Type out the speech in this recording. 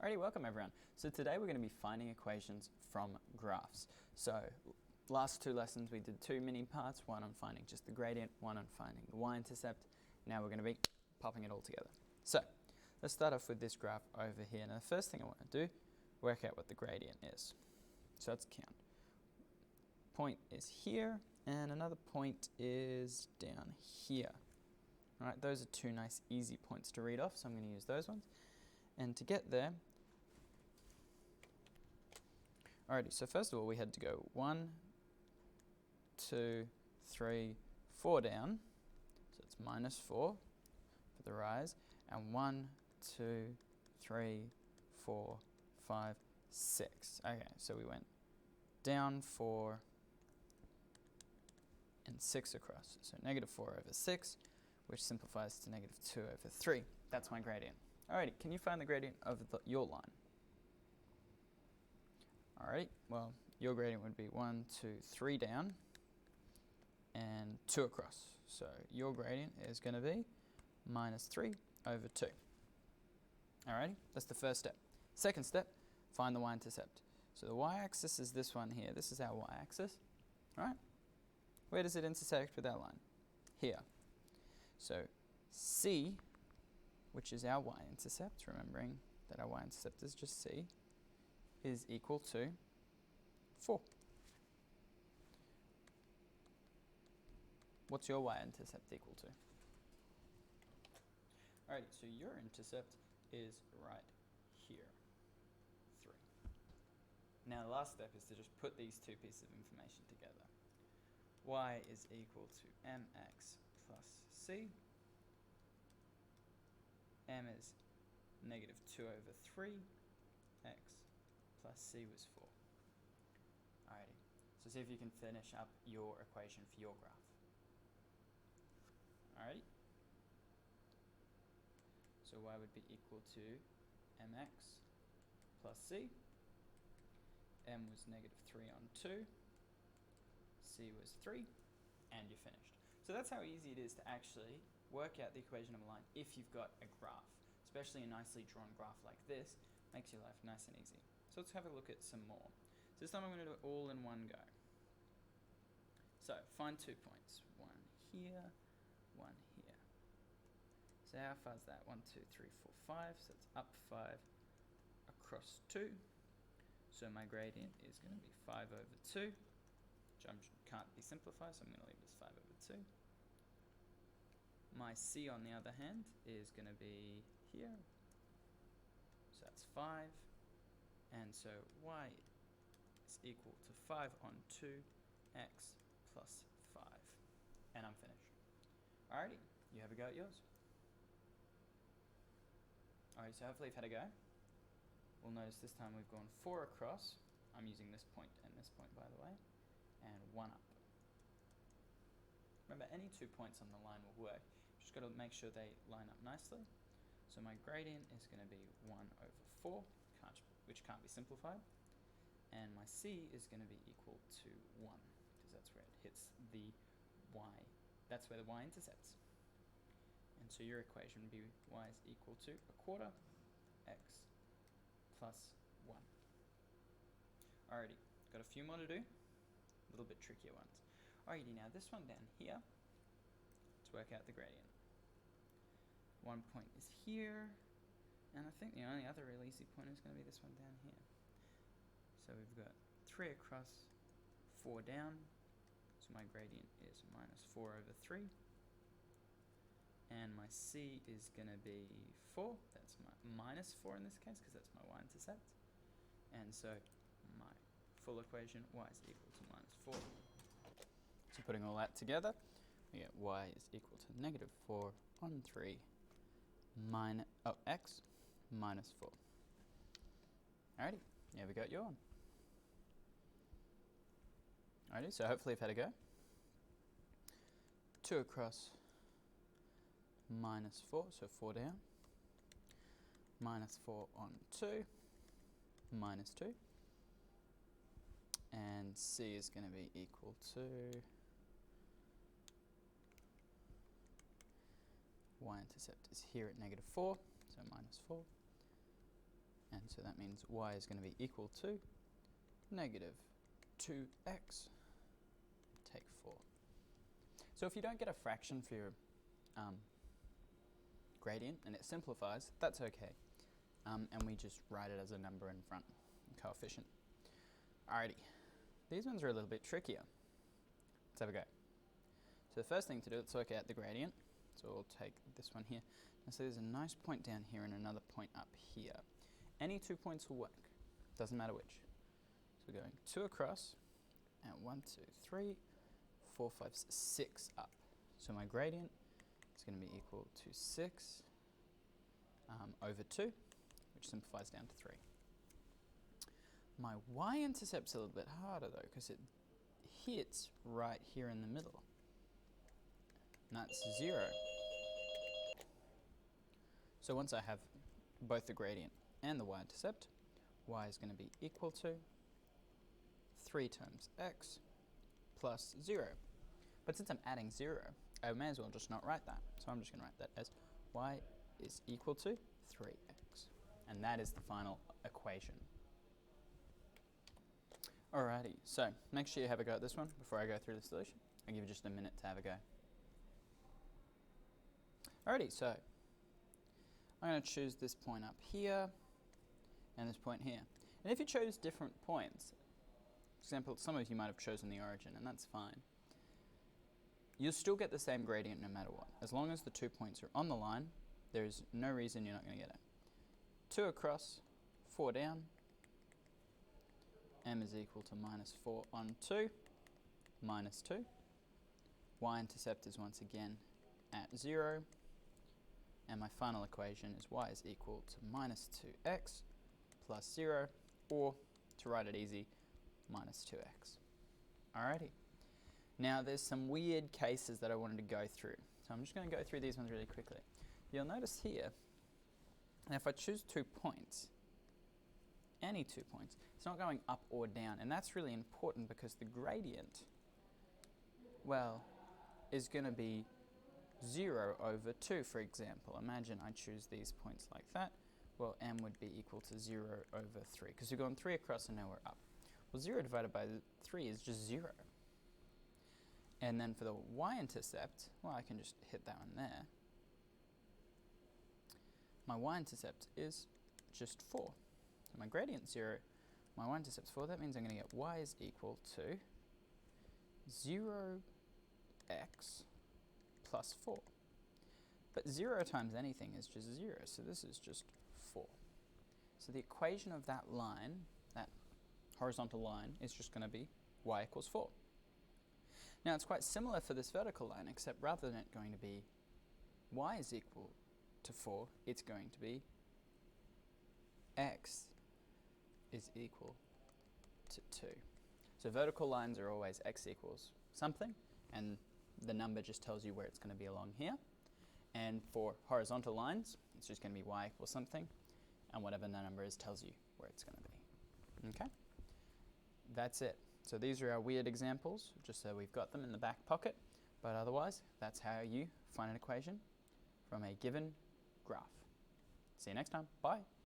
Alrighty, welcome everyone. So today we're going to be finding equations from graphs. So last two lessons we did two mini parts, one on finding just the gradient, one on finding the y-intercept. Now we're going to be popping it all together. So let's start off with this graph over here. Now the first thing I want to do, work out what the gradient is. So let's count. Point is here and another point is down here. Alright, those are two nice easy points to read off, so I'm going to use those ones. And to get there, alrighty, so first of all we had to go 1, 2, 3, 4 down, so it's -4 for the rise, and 1, 2, 3, 4, 5, 6. Okay, so we went down 4 and 6 across, so -4/6, which simplifies to -2/3. That's my gradient. Alrighty, can you find the gradient of your line? Alrighty, well, your gradient would be 1, 2, 3 down, and 2 across. So your gradient is going to be -3/2. Alrighty, that's the first step. Second step, find the y-intercept. So the y-axis is this one here. This is our y-axis, right? Where does it intersect with our line? Here. So C, which is our y-intercept, remembering that our y-intercept is just C, is equal to 4. What's your y-intercept equal to? Alrighty, so your intercept is right here, 3. Now the last step is to just put these two pieces of information together. Y is equal to mx plus c. M is -2/3, x plus c was 4. Alrighty, so see if you can finish up your equation for your graph. Alrighty, so y would be equal to mx plus c. M was -3/2, c was 3, and you're finished. So that's how easy it is to actually work out the equation of a line if you've got a graph, especially a nicely drawn graph like this. Makes your life nice and easy. So let's have a look at some more. So this time I'm going to do it all in one go. So find 2 points, one here, one here. So how far is that? 1, 2, 3, 4, 5. So it's up 5 across 2. So my gradient is going to be 5/2, which can't be simplified, so I'm going to leave this 5/2. My c, on the other hand, is going to be here. So that's 5. And so y is equal to 5/2, x plus 5. And I'm finished. Alrighty, you have a go at yours. Alright, so hopefully you've had a go. We'll notice this time we've gone 4 across. I'm using this point and this point, by the way. And 1 up. Remember, any 2 points on the line will work. Just got to make sure they line up nicely. So my gradient is going to be 1/4, which can't be simplified. And my c is going to be equal to 1, because that's where it hits the y. That's where the y intercepts. And so your equation would be y is equal to 1/4 x plus 1. Alrighty, got a few more to do. A little bit trickier ones. Alrighty, now this one down here, let's work out the gradient. One point is here, and I think the only other really easy point is going to be this one down here. So we've got 3 across, 4 down, so my gradient is -4/3, and my c is going to be 4, that's my -4 in this case, because that's my y-intercept, and so my full equation, y is equal to -4. So putting all that together, we get y is equal to -4/3 x minus 4. Alrighty, here we got your one. Alrighty, so hopefully you've had a go. 2 across, -4, so 4 down. -4/2, -2. And c is going to be equal to y-intercept is here at -4, so -4, and And so that means y is going to be equal to negative 2x, take 4. So if you don't get a fraction for your gradient and it simplifies, that's okay. And we just write it as a number in front, coefficient. Alrighty, these ones are a little bit trickier. Let's have a go. So the first thing to do, let's work out the gradient. So we'll take this one here. Now so there's a nice point down here and another point up here. Any 2 points will work, doesn't matter which. So we're going 2 across, and 1, 2, 3, 4, 5, 6 up. So my gradient is going to be equal to 6 over 2, which simplifies down to 3. My y-intercept's a little bit harder though, because it hits right here in the middle. And that's 0. So once I have both the gradient and the y-intercept, y is going to be equal to 3 times x plus 0. But since I'm adding 0, I may as well just not write that. So I'm just going to write that as y is equal to 3x. And that is the final equation. Alrighty, so make sure you have a go at this one before I go through the solution. I'll give you just a minute to have a go. Alrighty, so I'm going to choose this point up here and this point here. And if you chose different points, for example, some of you might have chosen the origin, and that's fine. You'll still get the same gradient no matter what. As long as the 2 points are on the line, there's no reason you're not going to get it. 2 across, 4 down. M is equal to minus 4 on 2, minus 2. Y-intercept is once again at 0. And my final equation is y is equal to minus 2x plus 0, or, to write it easy, minus 2x. Alrighty. Now there's some weird cases that I wanted to go through. So I'm just going to go through these ones really quickly. You'll notice here, if I choose 2 points, any 2 points, it's not going up or down. And that's really important because the gradient, well, is going to be 0 over 2, for example. Imagine I choose these points like that. Well, m would be equal to 0 over 3, because we've gone 3 across and now we're up. Well, 0 divided by 3 is just 0. And then for the y-intercept, well, I can just hit that one there. My y-intercept is just 4. So my gradient's 0, my y-intercept's 4. That means I'm going to get y is equal to 0x plus 4. But 0 times anything is just 0, so this is just 4. So the equation of that line, that horizontal line, is just going to be y equals 4. Now it's quite similar for this vertical line, except rather than it going to be y is equal to 4, it's going to be x is equal to 2. So vertical lines are always x equals something, and the number just tells you where it's going to be along here. And for horizontal lines, it's just going to be y equals something, and whatever the number is tells you where it's going to be. Okay? That's it. So these are our weird examples, just so we've got them in the back pocket. But otherwise, that's how you find an equation from a given graph. See you next time. Bye.